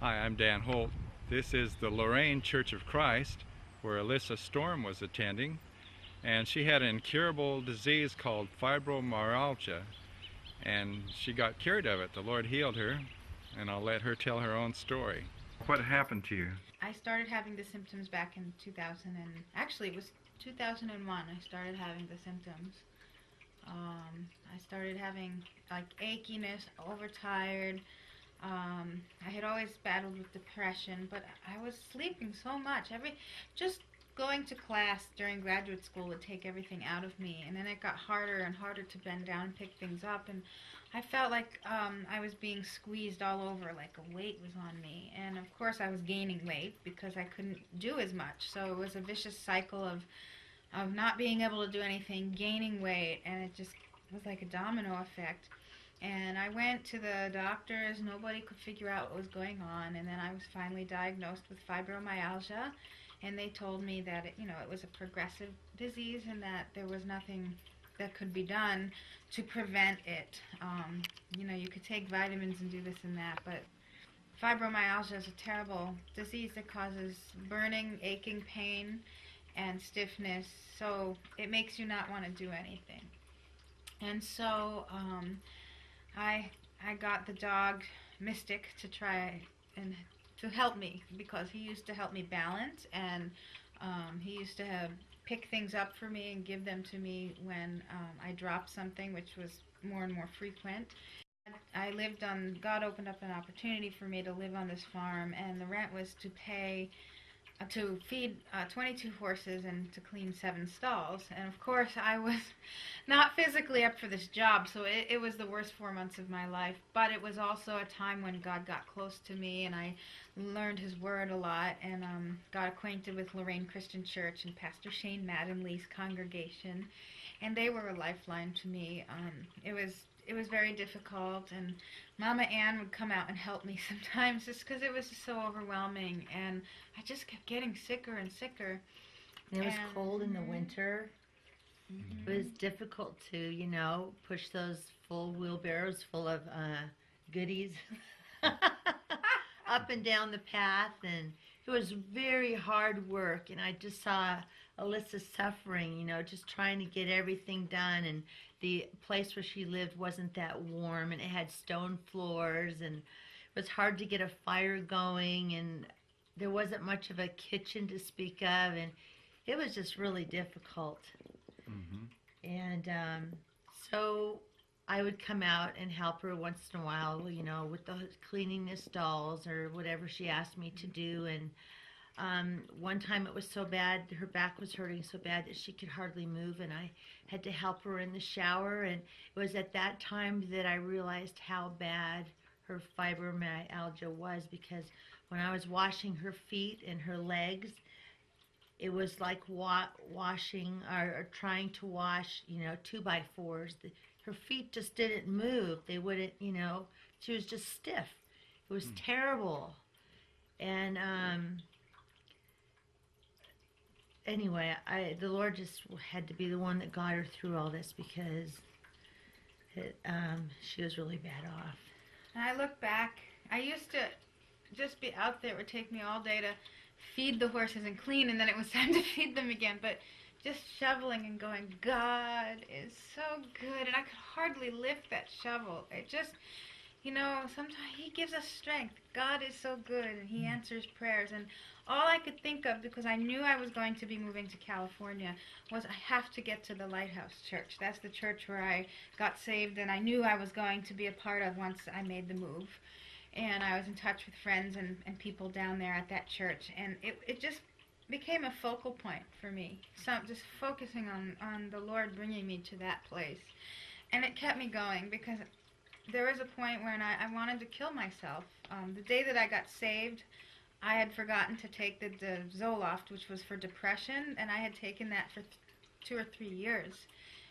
Hi, I'm Dan Holt. This is the Lorraine Church of Christ, where Alyssa Storm was attending, and she had an incurable disease called fibromyalgia, and she got cured of it. The Lord healed her, and I'll let her tell her own story. What happened to you? I started having the symptoms back in 2000, and actually it was 2001 I started having the symptoms. I started having like achiness, overtired. I had always battled with depression, but I was sleeping so much. Just going to class during graduate school would take everything out of me, and then it got harder and harder to bend down and pick things up, and I felt like I was being squeezed all over, like a weight was on me, and of course I was gaining weight because I couldn't do as much, so it was a vicious cycle of not being able to do anything, gaining weight, and it just was like a domino effect. And I went to the doctors, nobody could figure out what was going on, and then I was finally diagnosed with fibromyalgia, and they told me that it was a progressive disease and that there was nothing that could be done to prevent it. You could take vitamins and do this and that, but fibromyalgia is a terrible disease that causes burning, aching pain, and stiffness, so it makes you not want to do anything. And so I got the dog Mystic to try and to help me, because he used to help me balance, and he used to pick things up for me and give them to me when I dropped something, which was more and more frequent. God opened up an opportunity for me to live on this farm, and the rent was to pay to feed 22 horses and to clean 7 stalls. And of course I was not physically up for this job, so it was the worst 4 months of my life, but it was also a time when God got close to me, and I learned his word a lot, and got acquainted with Lorraine Christian Church and Pastor Shane Mattingly's congregation, and they were a lifeline to me. It was very difficult, and Mama Ann would come out and help me sometimes just because it was just so overwhelming, and I just kept getting sicker and sicker. It was cold in the winter. Mm-hmm. It was difficult to, push those full wheelbarrows full of goodies up and down the path, and it was very hard work, and I just saw Alyssa suffering, just trying to get everything done, and the place where she lived wasn't that warm, and it had stone floors, and it was hard to get a fire going, and there wasn't much of a kitchen to speak of, and it was just really difficult. Mm-hmm. And so I would come out and help her once in a while, with the cleaning the stalls or whatever she asked me to do. And one time it was so bad, her back was hurting so bad that she could hardly move, and I had to help her in the shower. And it was at that time that I realized how bad her fibromyalgia was, because when I was washing her feet and her legs, it was like washing or trying to wash, 2x4s. Her feet just didn't move. They wouldn't, she was just stiff. It was terrible. And anyway, the Lord just had to be the one that got her through all this, because she was really bad off. And I look back, I used to just be out there. It would take me all day to feed the horses and clean, and then it was time to feed them again, but just shoveling and going, God is so good, and I could hardly lift that shovel. It just, sometimes he gives us strength. God is so good, and he answers prayers, and all I could think of, because I knew I was going to be moving to California, was I have to get to the Lighthouse Church. That's the church where I got saved, and I knew I was going to be a part of once I made the move. And I was in touch with friends and people down there at that church, and it just became a focal point for me. So just focusing on the Lord bringing me to that place. And it kept me going, because there was a point when I wanted to kill myself. The day that I got saved, I had forgotten to take the Zoloft, which was for depression, and I had taken that for 2 or 3 years.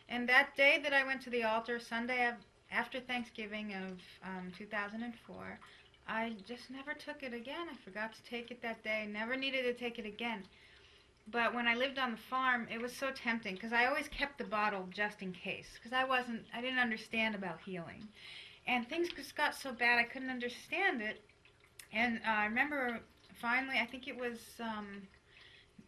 And that day that I went to the altar, Sunday after Thanksgiving of 2004, I just never took it again. I forgot to take it that day. Never needed to take it again. But when I lived on the farm, it was so tempting, because I always kept the bottle just in case, because I didn't understand about healing. And things just got so bad I couldn't understand it. And I remember finally, I think it was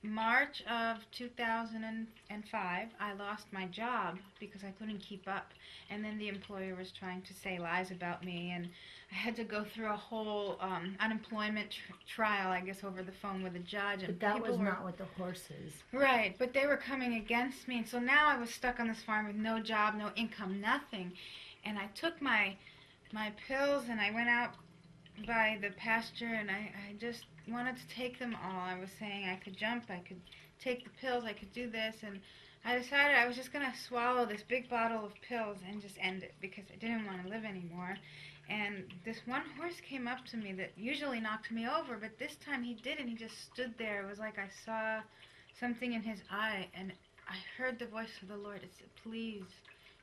March of 2005, I lost my job because I couldn't keep up. And then the employer was trying to say lies about me, and I had to go through a whole unemployment trial, I guess, over the phone with a judge. And But that people was were, not with the horses. right, but they were coming against me. And so now I was stuck on this farm with no job, no income, nothing. And I took my pills and I went out by the pasture, and I just wanted to take them all. I was saying I could jump, I could take the pills, I could do this, and I decided I was just going to swallow this big bottle of pills and just end it because I didn't want to live anymore. And this one horse came up to me that usually knocked me over, but this time he didn't. He just stood there. It was like I saw something in his eye, and I heard the voice of the Lord. It said, please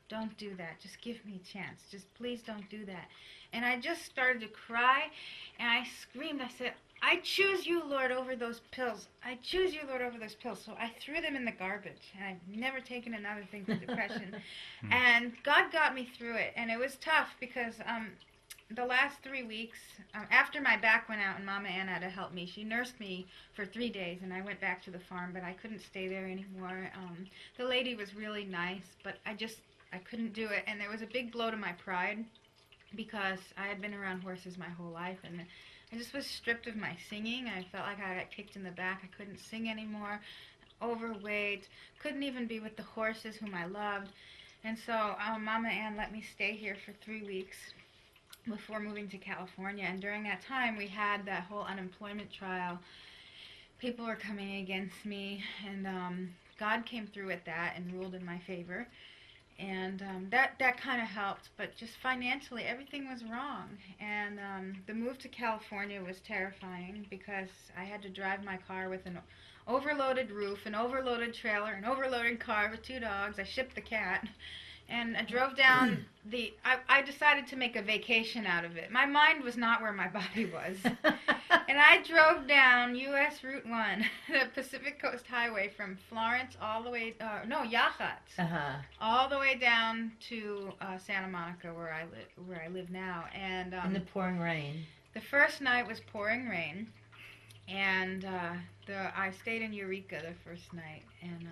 don't do that. Just give me a chance. Just please don't do that. And I just started to cry, and I screamed. I said, I choose you, Lord, over those pills. I choose you, Lord, over those pills. So I threw them in the garbage, and I've never taken another thing for depression. And God got me through it, and it was tough because the last 3 weeks, after my back went out and Mama Ann had to help me, she nursed me for 3 days, and I went back to the farm, but I couldn't stay there anymore. The lady was really nice, but I couldn't do it, and there was a big blow to my pride because I had been around horses my whole life, and I just was stripped of my singing. I felt like I got kicked in the back. I couldn't sing anymore, overweight, couldn't even be with the horses whom I loved. And so Mama Ann let me stay here for 3 weeks before moving to California, and during that time we had that whole unemployment trial. People were coming against me, and God came through with that and ruled in my favor. And that kind of helped, but just financially, everything was wrong. And the move to California was terrifying because I had to drive my car with an overloaded roof, an overloaded trailer, an overloaded car with 2 dogs. I shipped the cat. And I drove down I decided to make a vacation out of it. My mind was not where my body was. And I drove down U.S. Route 1, the Pacific Coast Highway, from Florence all the way, Yachats, all the way down to Santa Monica, where I live now. And in the pouring rain. The first night was pouring rain, and I stayed in Eureka the first night, and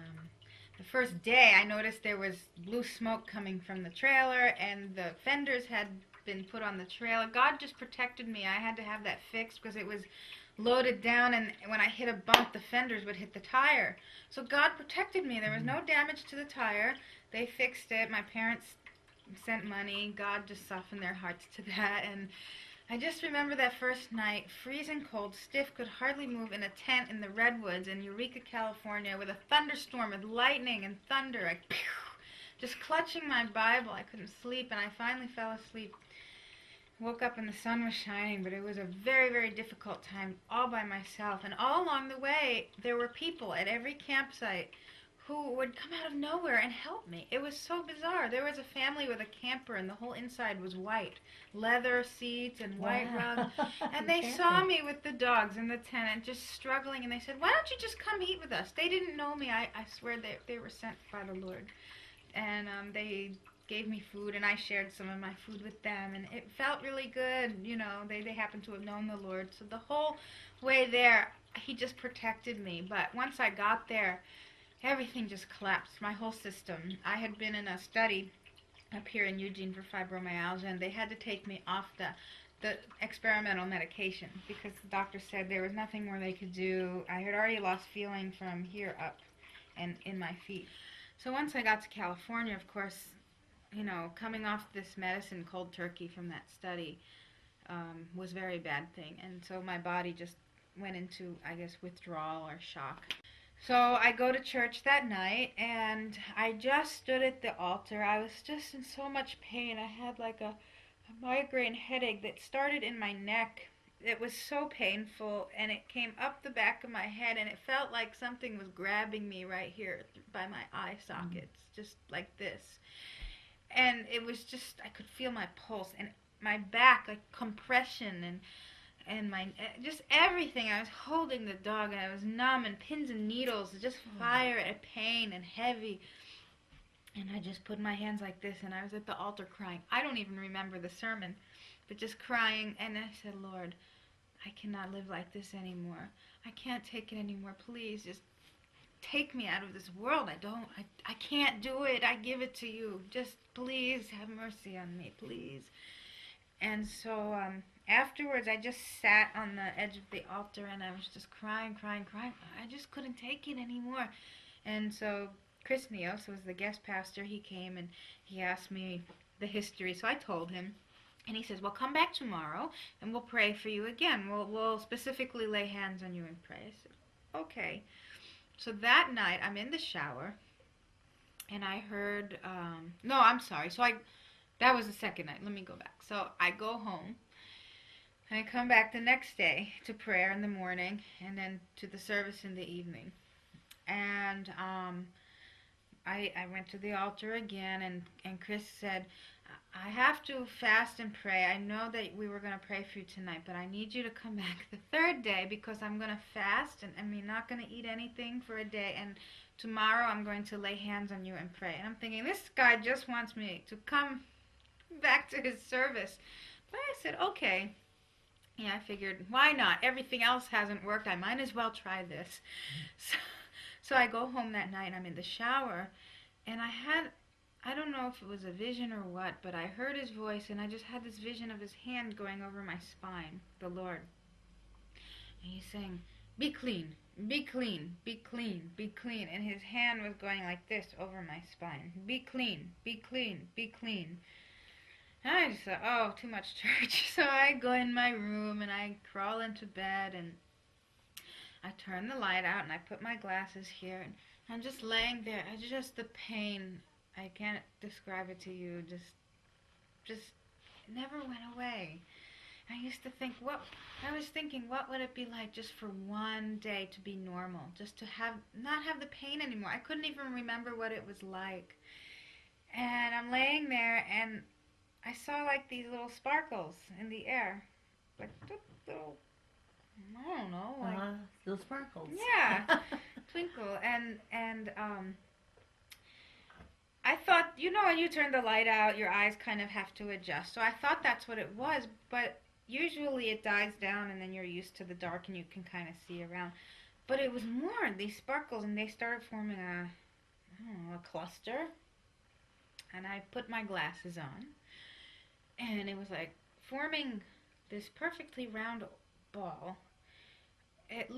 the first day I noticed there was blue smoke coming from the trailer, and the fenders had been put on the trailer. God just protected me. I had to have that fixed because it was loaded down, and when I hit a bump, the fenders would hit the tire. So God protected me. There was no damage to the tire. They fixed it. My parents sent money. God just softened their hearts to that. And I just remember that first night, freezing cold, stiff, could hardly move in a tent in the redwoods in Eureka, California, with a thunderstorm with lightning and thunder. Just clutching my Bible. I couldn't sleep, and I finally fell asleep. Woke up and the sun was shining, but it was a very, very difficult time all by myself. And all along the way, there were people at every campsite who would come out of nowhere and help me. It was so bizarre. There was a family with a camper, and the whole inside was white. Leather seats and white rugs. And they saw me with the dogs in the tent and just struggling, and they said, why don't you just come eat with us? They didn't know me. I swear they were sent by the Lord. And they gave me food, and I shared some of my food with them, and it felt really good. You know, they happened to have known the Lord. So the whole way there, he just protected me. But once I got there, everything just collapsed, my whole system. I had been in a study up here in Eugene for fibromyalgia, and they had to take me off the experimental medication because the doctor said there was nothing more they could do. I had already lost feeling from here up and in my feet. So once I got to California, of course, you know, coming off this medicine cold turkey from that study was a very bad thing. And so my body just went into, I guess, withdrawal or shock. So I go to church that night, and I just stood at the altar. I was just in so much pain. I had like a migraine headache that started in my neck. It was so painful, and it came up the back of my head, and it felt like something was grabbing me right here by my eye sockets, just like this. And it was just, I could feel my pulse, and my back, like compression, and my, just everything. I was holding the dog, and I was numb, and pins and needles, just fire and pain and heavy. And I just put my hands like this, and I was at the altar crying. I don't even remember the sermon, but just crying. And I said, Lord, I cannot live like this anymore. I can't take it anymore. Please, just take me out of this world. I can't do it. I give it to you. Just please have mercy on me, please. And so afterwards, I just sat on the edge of the altar and I was just crying. I just couldn't take it anymore. And so Chris Neos, who was the guest pastor, he came and he asked me the history. So I told him. And he says, well, come back tomorrow and we'll pray for you again. We'll specifically lay hands on you and pray. I said, okay. So that night, I'm in the shower, and I heard, no, I'm sorry. So that was the second night. Let me go back. So I go home, and I come back the next day to prayer in the morning, and then to the service in the evening. And I went to the altar again, and Chris said, I have to fast and pray. I know that we were going to pray for you tonight, but I need you to come back the third day because I'm going to fast and I'm not going to eat anything for a day. And tomorrow I'm going to lay hands on you and pray. And I'm thinking, this guy just wants me to come back to his service. But I said, okay. Yeah, I figured, why not? Everything else hasn't worked. I might as well try this. So I go home that night. I'm in the shower. And I don't know if it was a vision or what, but I heard his voice, and I just had this vision of his hand going over my spine, the Lord. And he's saying, be clean, be clean, be clean, be clean. And his hand was going like this over my spine. Be clean, be clean, be clean. And I just thought, oh, too much church. So I go in my room, and I crawl into bed, and I turn the light out, and I put my glasses here, and I'm just laying there. Just the pain, I can't describe it to you, just never went away. I used to think, what would it be like just for one day to be normal, just to not have the pain anymore. I couldn't even remember what it was like. And I'm laying there, and I saw like these little sparkles in the air, like little, I don't know, like little sparkles. Yeah, twinkle, and I thought, when you turn the light out, your eyes kind of have to adjust. So I thought that's what it was, but usually it dies down and then you're used to the dark and you can kind of see around. But it was more, these sparkles, and they started forming a cluster. And I put my glasses on, and it was like forming this perfectly round ball. It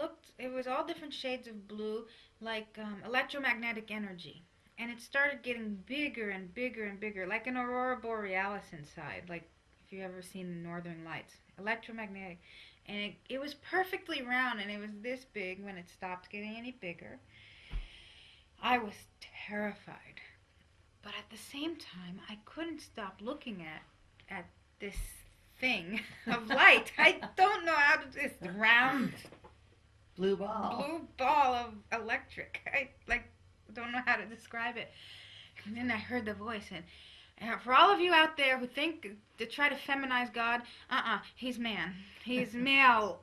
was all different shades of blue, like electromagnetic energy. And it started getting bigger and bigger and bigger, like an Aurora Borealis inside, like if you've ever seen the Northern Lights. Electromagnetic. And it was perfectly round, and it was this big when it stopped getting any bigger. I was terrified. But at the same time, I couldn't stop looking at this thing of light. I don't know how to, this round blue ball of electric. I don't know how to describe it. And then I heard the voice, and for all of you out there who think to try to feminize God, he's man. He's male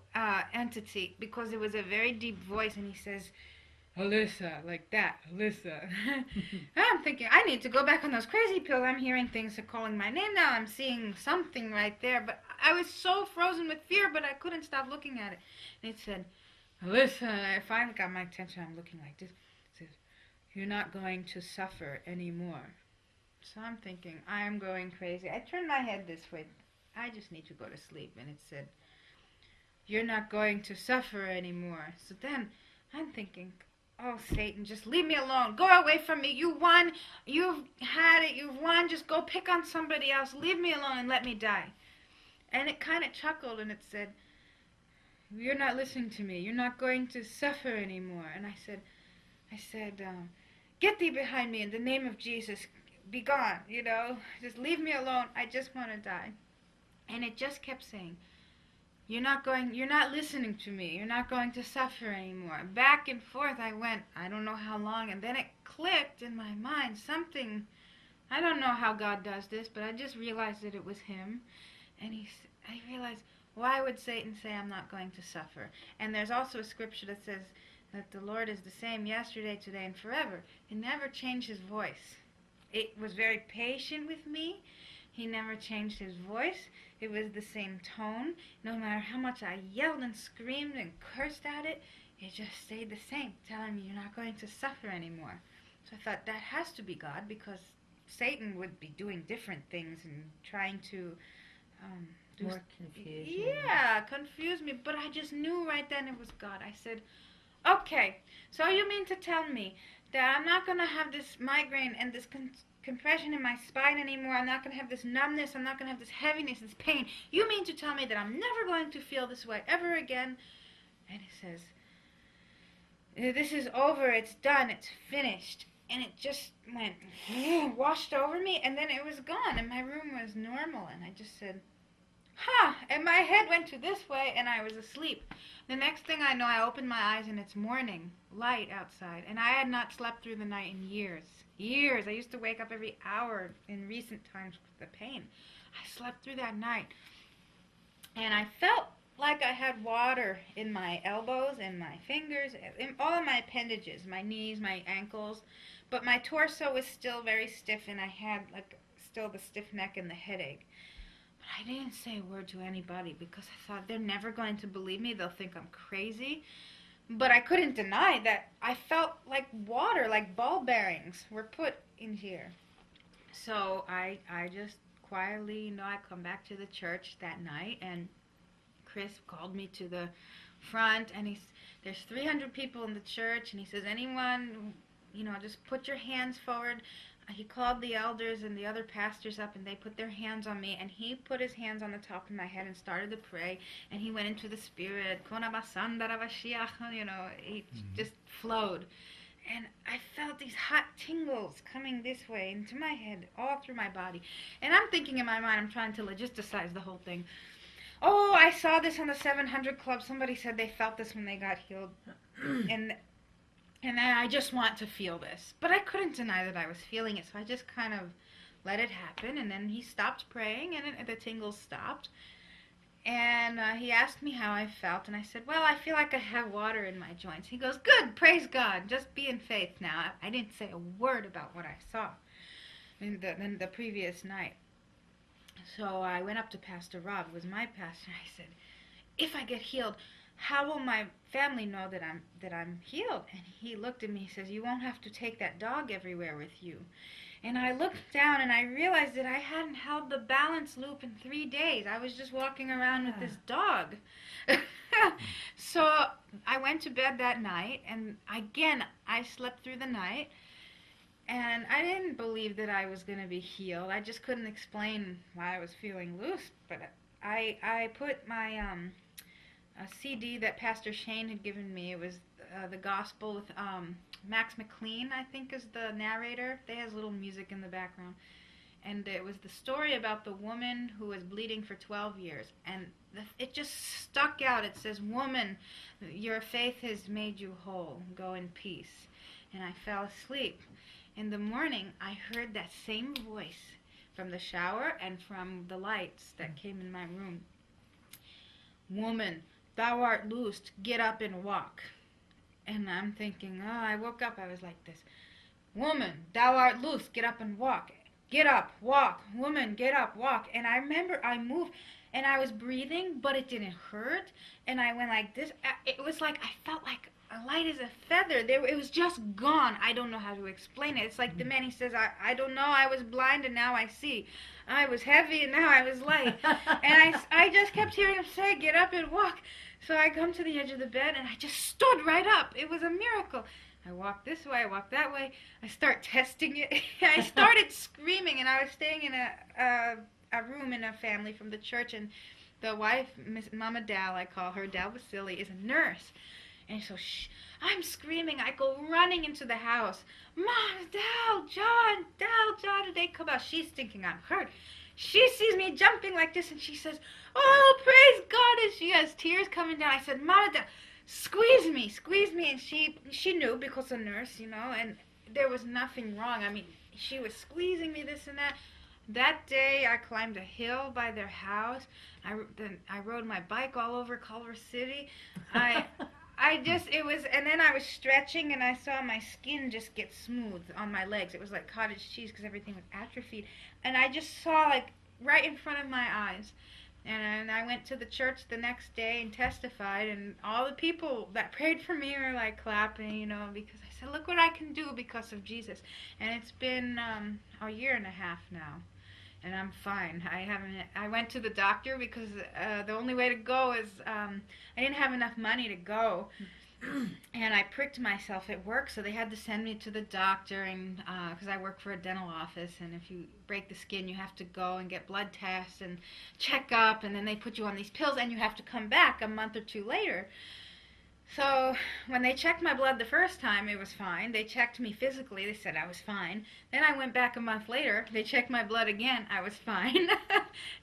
entity, because it was a very deep voice, and he says, Alyssa, like that, Alyssa. I'm thinking, I need to go back on those crazy pills. I'm hearing things are calling my name now. I'm seeing something right there, but I was so frozen with fear, but I couldn't stop looking at it. And it said, Alyssa, and I finally got my attention. I'm looking like this. It says, you're not going to suffer anymore. So I'm thinking, I'm going crazy. I turned my head this way. I just need to go to sleep. And it said, you're not going to suffer anymore. So then I'm thinking, oh, Satan, just leave me alone. Go away from me. You won. You've had it. You've won. Just go pick on somebody else. Leave me alone and let me die. And it kind of chuckled, and it said, you're not listening to me. You're not going to suffer anymore. And I said, get thee behind me in the name of Jesus. Be gone, Just leave me alone. I just want to die. And it just kept saying, you're not listening to me. You're not going to suffer anymore. Back and forth I went, I don't know how long, and then it clicked in my mind, something, I don't know how God does this, but I just realized that it was him. And I realized, why would Satan say I'm not going to suffer? And there's also a scripture that says that the Lord is the same yesterday, today, and forever. He never changed his voice. It was very patient with me. He never changed his voice. It was the same tone. No matter how much I yelled and screamed and cursed at it, it just stayed the same, telling me you're not going to suffer anymore. So I thought that has to be God, because Satan would be doing different things and trying to More confusion. yeah, confuse me. But I just knew right then it was God. I said, okay, so you mean to tell me that I'm not going to have this migraine and this compression in my spine anymore? I'm not going to have this numbness. I'm not going to have this heaviness, this pain. You mean to tell me that I'm never going to feel this way ever again? And he says, this is over. It's done. It's finished. And it just went, washed over me, and then it was gone, and my room was normal. And I just said, huh, and my head went to this way, and I was asleep. The next thing I know, I opened my eyes, and it's morning, light outside, and I had not slept through the night in years. Years. I used to wake up every hour in recent times with the pain. I slept through that night, and I felt like I had water in my elbows and my fingers, in all of my appendages, my knees, my ankles, but my torso was still very stiff, and I had like still the stiff neck and the headache. But I didn't say a word to anybody because I thought they're never going to believe me. They'll think I'm crazy. But I couldn't deny that I felt like water, like ball bearings were put in here. So I just quietly, I come back to the church that night, and Chris called me to the front, and there's 300 people in the church, and he says, anyone, just put your hands forward. He called the elders and the other pastors up, and they put their hands on me, and he put his hands on the top of my head and started to pray, and he went into the spirit, he just flowed. And I felt these hot tingles coming this way into my head, all through my body. And I'm thinking in my mind, I'm trying to logisticize the whole thing. Oh, I saw this on the 700 Club. Somebody said they felt this when they got healed. And I just want to feel this. But I couldn't deny that I was feeling it, so I just kind of let it happen. And then he stopped praying, and the tingles stopped. And he asked me how I felt, and I said, well, I feel like I have water in my joints. He goes, good, praise God, just be in faith now. I didn't say a word about what I saw in the previous night. So I went up to Pastor Rob, who was my pastor, and I said, if I get healed, how will my family know that I'm healed? And he looked at me, he says, you won't have to take that dog everywhere with you. And I looked down, and I realized that I hadn't held the balance loop in 3 days. I was just walking around with this dog. So I went to bed that night, and again, I slept through the night. And I didn't believe that I was going to be healed. I just couldn't explain why I was feeling loose. But I put my a CD that Pastor Shane had given me. It was the gospel with Max McLean, I think, is the narrator. They has little music in the background. And it was the story about the woman who was bleeding for 12 years. And it just stuck out. It says, woman, your faith has made you whole. Go in peace. And I fell asleep. In the morning, I heard that same voice from the shower and from the lights that came in my room. Woman, thou art loosed, get up and walk. And I'm thinking, I woke up, I was like this. Woman, thou art loosed, get up and walk. Get up, walk. Woman, get up, walk. And I remember I moved, and I was breathing, but it didn't hurt. And I went like this. It was like, I felt like light as a feather. It was just gone. I don't know how to explain it. It's like the man, he says, I don't know, I was blind and now I see. I was heavy and now I was light. And I just kept hearing him say, get up and walk. So I come to the edge of the bed and I just stood right up. It was a miracle. I walked this way, I walked that way. I start testing it. I started screaming, and I was staying in a room in a family from the church, and the wife, Miss Mama Dal, I call her, Dal Vasily, is a nurse. And so I'm screaming. I go running into the house. Mom, Dal, John, did they come out? She's thinking I'm hurt. She sees me jumping like this, and she says, oh, praise God. And she has tears coming down. I said, Mama, Dal, squeeze me. And she knew, because a nurse, and there was nothing wrong. I mean, she was squeezing me, this and that. That day, I climbed a hill by their house. I rode my bike all over Culver City. And then I was stretching, and I saw my skin just get smooth on my legs. It was like cottage cheese because everything was atrophied. And I just saw, like, right in front of my eyes. And I went to the church the next day and testified, and all the people that prayed for me were like clapping, you know, because I said, look what I can do because of Jesus. And it's been a year and a half now, and I'm fine. I went to the doctor because the only way to go is I didn't have enough money to go. And I pricked myself at work, so they had to send me to the doctor, and because I work for a dental office, and if you break the skin, you have to go and get blood tests and check up, and then they put you on these pills, and you have to come back a month or two later. So when they checked my blood the first time, it was fine. They checked me physically. They said I was fine. Then I went back a month later. They checked my blood again. I was fine.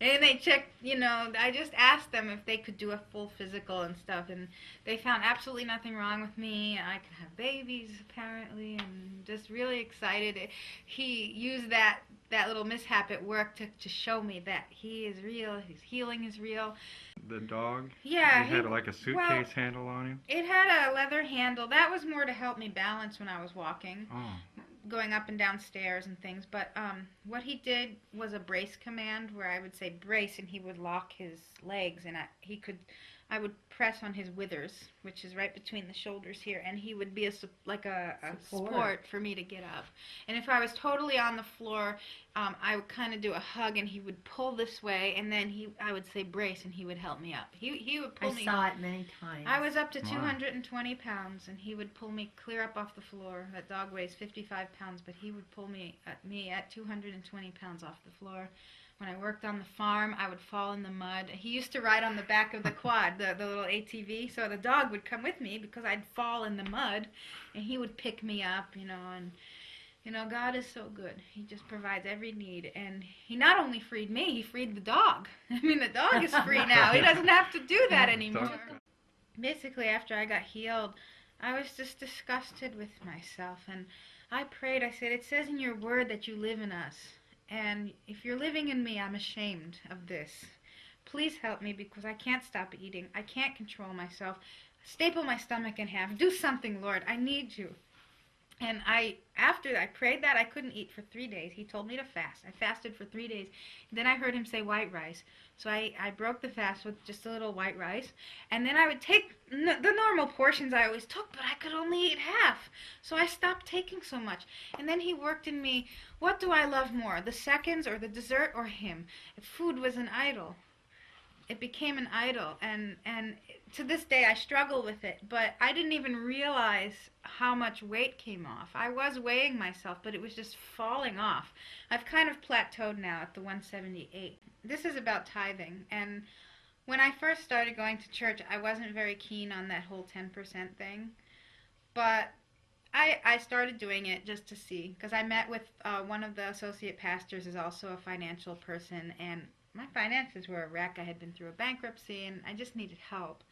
And they checked, you know, I just asked them if they could do a full physical and stuff. And they found absolutely nothing wrong with me. I could have babies, apparently. And just really excited. He used that little mishap at work to show me that he is real. His healing is real. The dog? Yeah. He had like a suitcase handle on him? It had a leather handle. That was more to help me balance when I was walking, going up and down stairs and things. But what he did was a brace command where I would say brace and he would lock his legs, and I would press on his withers, which is right between the shoulders here, and he would be a support for me to get up. And if I was totally on the floor, I would kind of do a hug, and he would pull this way, and then I would say brace, and he would help me up. He would pull me. I saw it many times. I was up to 220 pounds, and he would pull me clear up off the floor. That dog weighs 55 pounds, but he would pull me at 220 pounds off the floor. When I worked on the farm, I would fall in the mud. He used to ride on the back of the quad, the little ATV, so the dog would come with me because I'd fall in the mud, and he would pick me up, you know, and, you know, God is so good. He just provides every need, and he not only freed me, he freed the dog. I mean, the dog is free now. He doesn't have to do that anymore. Basically, after I got healed, I was just disgusted with myself, and I prayed. I said, it says in your word that you live in us. And if you're living in me, I'm ashamed of this. Please help me because I can't stop eating. I can't control myself. Staple my stomach in half. Do something, Lord. I need you. And after I prayed that, I couldn't eat for 3 days. He told me to fast. I fasted for 3 days. Then I heard him say white rice. So I broke the fast with just a little white rice. And then I would take the normal portions I always took, but I could only eat half. So I stopped taking so much. And then he worked in me, what do I love more, the seconds or the dessert or him? If food was an idol. It became an idol, and to this day I struggle with it, but I didn't even realize how much weight came off. I was weighing myself, but it was just falling off. I've kind of plateaued now at the 178. This is about tithing, and when I first started going to church, I wasn't very keen on that whole 10% thing, but I started doing it just to see, because I met with one of the associate pastors is also a financial person, and my finances were a wreck. I had been through a bankruptcy, and I just needed help.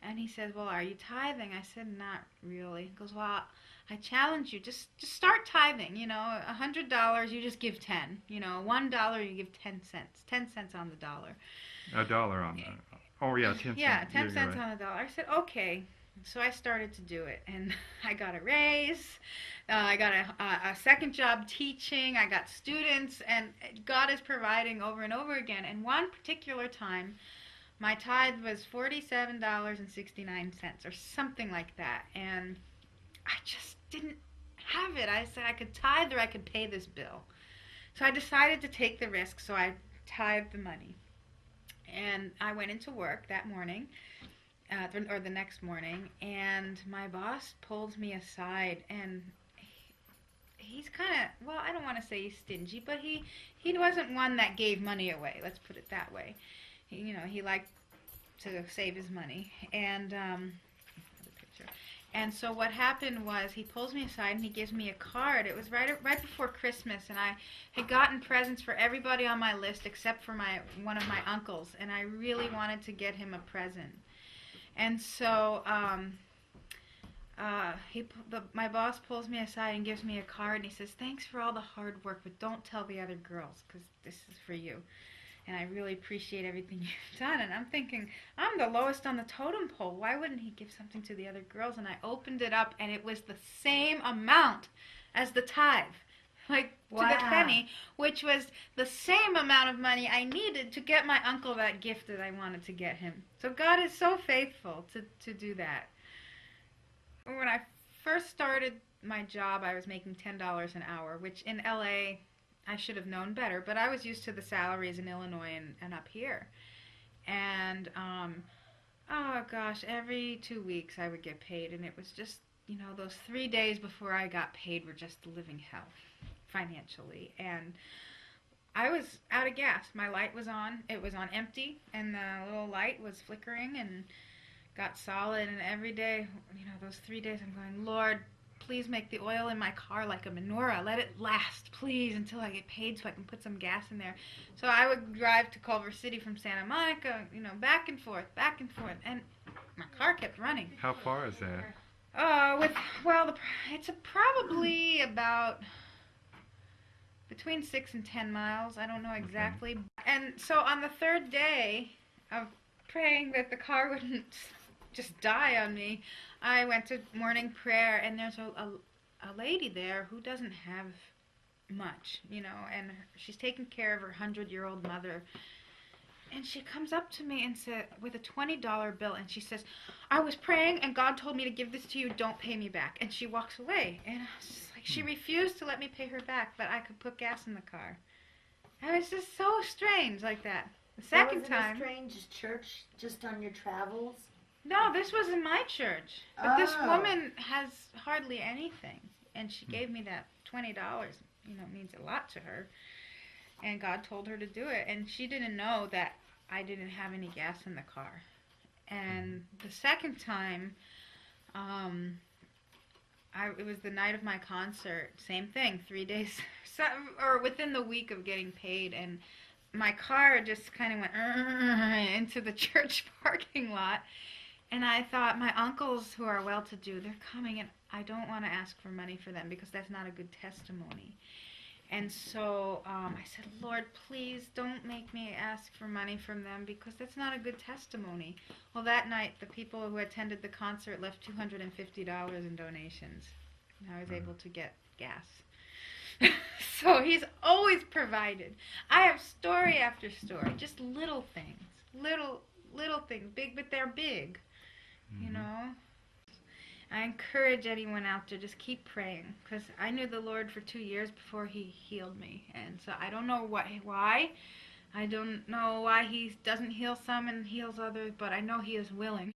And he said, well, are you tithing? I said, not really. He goes, well, I challenge you. Just start tithing. You know, $100, you just give 10. You know, $1, you give 10 cents. 10 cents on the dollar. $1 on the... Oh, yeah, 10 cents. Yeah, 10 cents on the dollar. I said, okay. So I started to do it, and I got a raise. I got a second job teaching. I got students, and God is providing over and over again. And one particular time, my tithe was $47.69 or something like that, and I just didn't have it. I said I could tithe or I could pay this bill. So I decided to take the risk, so I tithed the money. And I went into work that morning, or the next morning, and my boss pulled me aside, and he's kind of, well, I don't want to say he's stingy, but he wasn't one that gave money away, let's put it that way. He liked to save his money, and and so what happened was he pulls me aside and he gives me a card. It was right before Christmas, and I had gotten presents for everybody on my list except for one of my uncles, and I really wanted to get him a present. And so my boss pulls me aside and gives me a card, and he says, thanks for all the hard work, but don't tell the other girls because this is for you. And I really appreciate everything you've done. And I'm thinking, I'm the lowest on the totem pole. Why wouldn't he give something to the other girls? And I opened it up, and it was the same amount as the tithe. like to Wow. the penny, which was the same amount of money I needed to get my uncle that gift that I wanted to get him. So God is so faithful to do that. When I first started my job, I was making $10 an hour, which in LA I should have known better, but I was used to the salaries in Illinois and up here. And oh gosh, every 2 weeks I would get paid, and it was just, those 3 days before I got paid were just living hell financially. And I was out of gas. My light was on. It was on empty, and the little light was flickering and got solid. And every day, those 3 days, I'm going, Lord, please make the oil in my car like a menorah. Let it last, please, until I get paid so I can put some gas in there. So I would drive to Culver City from Santa Monica, back and forth, and my car kept running. How far is that? It's probably about between 6 and 10 miles. I don't know exactly. Okay. And so on the third day of praying that the car wouldn't just die on me, I went to morning prayer, and there's a lady there who doesn't have much, and she's taking care of her 100-year-old mother. And she comes up to me and said, with a $20 bill, and she says, I was praying and God told me to give this to you, don't pay me back. And she walks away. And I was just like, she refused to let me pay her back, but I could put gas in the car. And it was just so strange like that. The second time. Was it a strange church just on your travels? No, this was in my church. But this woman has hardly anything. And she gave me that $20. It means a lot to her. And God told her to do it. And she didn't know that I didn't have any gas in the car. And the second time, it was the night of my concert. Same thing, 3 days, or within the week of getting paid. And my car just kind of went into the church parking lot. And I thought, my uncles who are well-to-do, they're coming, and I don't want to ask for money for them because that's not a good testimony. And so I said, Lord, please don't make me ask for money from them because that's not a good testimony. Well, that night, the people who attended the concert left $250 in donations. And I was able to get gas. So he's always provided. I have story after story, just little things. Little things, big, but they're big. I encourage anyone out there, just keep praying, because I knew the Lord for 2 years before he healed me, and so I don't know why. I don't know why he doesn't heal some and heals others, but I know he is willing.